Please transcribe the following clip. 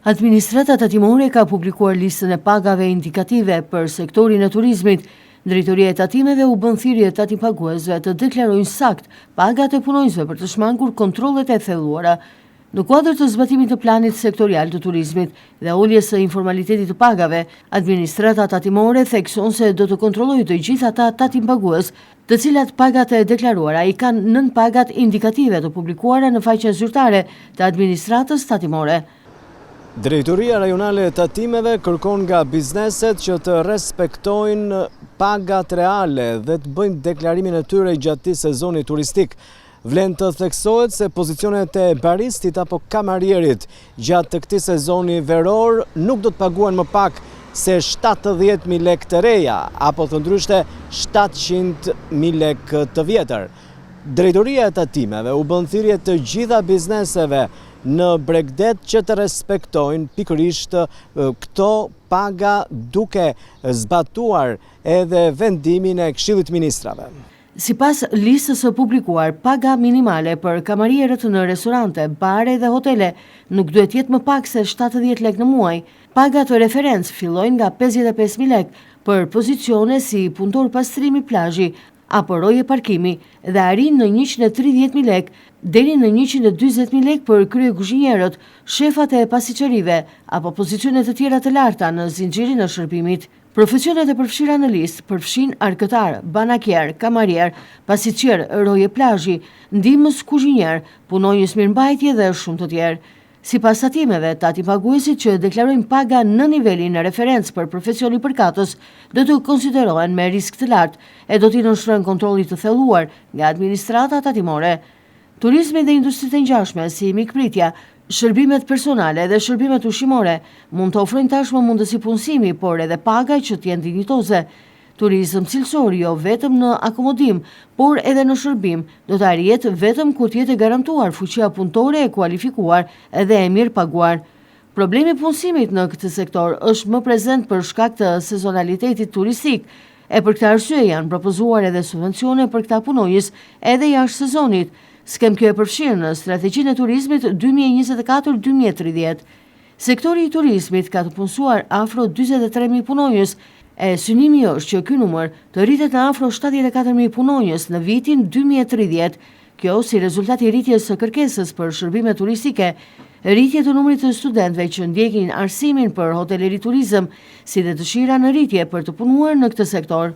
Administrata tatimore ka publikuar listën e pagave indikative për sektorin e turizmit. Drejtoria e tatimeve u bën thirrje tatim-paguesve të deklarojnë sakt pagat e punonjësve për të shmangur kontrollet e thelluara. Në kuadër të zbatimit të planit sektorial të turizmit dhe uljes së informalitetit të pagave, administrata tatimore thekson se do të kontrollojë të gjithë ata tatim-pagues, të cilat pagat e deklaruara i kanë nën pagat indikative të publikuara në faqen zyrtare të administratës tatimore. Drejtoria Rajonale e Tatimeve kërkon nga bizneset që të respektojnë pagat reale dhe të bëjnë deklarimin e tyre gjatë këtij sezoni turistik. Vlen të theksohet se pozicionet e baristit apo kamarierit gjatë këtij sezoni veror nuk do të paguhen më pak se 70.000 lekë të reja, apo të ndryshte 700.000 lekë të vjetër. Drejtoria e Tatimeve u bën thirrje të gjitha bizneseve në Bregdet që të respektojnë pikërisht këto paga duke zbatuar edhe vendimin e Këshillit të Ministrave. Sipas listës së publikuar, paga minimale për kamarierët në restorante, bare dhe hotele nuk duhet jetë më pak se 70 lekë në muaj. Pagat të referencë fillojnë nga 55.000 lekë për pozicione si punëtor pastrimi plazhi apo roje parkimi dhe arrin në 130.000 lekë deri në 140.000 lekë për kryekuzhinierët, shefat e pasqyrive apo pozicione të tjera të larta në zinxhirin e shërbimit. Profesionet e përfshira në listë përfshin arkëtar, banakier, kamarier, pasqyr, roje plazhi, ndihmës kuzhinier, punonjës mirëmbajtje dhe shumë të tjerë. Sipas tatimeve, tatim-paguesit që deklarojnë paga në nivelin e referencë për profesioni përkatës do të konsiderohen me risk të lartë e do t'i nënshtrohen kontrollit të thelluar nga administrata tatimore. Turizmi dhe industritë e ngjashme si mikpritja, shërbimet personale dhe shërbimet ushqimore mund të ofrojnë tashmë mundësi punësimi, por edhe paga që të jenë dinjitoze. Turizëm cilësor jo vetëm në akomodim, por edhe në shërbim, do të arrihet vetëm kur të jetë garantuar fuqia punëtore e kualifikuar dhe e mirë paguar. Problemi i punësimit në këtë sektor është më prezent për shkak të sezonalitetit turistik, e për këtë arsye janë propozuar edhe subvencione për këta punonjës edhe jashtë sezonit. Skem kjo e përfshirë në strategjinë e turizmit 2024-2030. Sektori i turizmit ka të punësuar afro 43.000 punonjës, e synimi është që ky numër të rritet në afro 74.000 punonjës në vitin 2030. Kjo si rezultat i rritjes së kërkesës për shërbime turistike, rritje të numrit të studentëve që ndjekin arsimin për hoteleri turizëm, si dhe dëshira në rritje për të punuar në këtë sektor.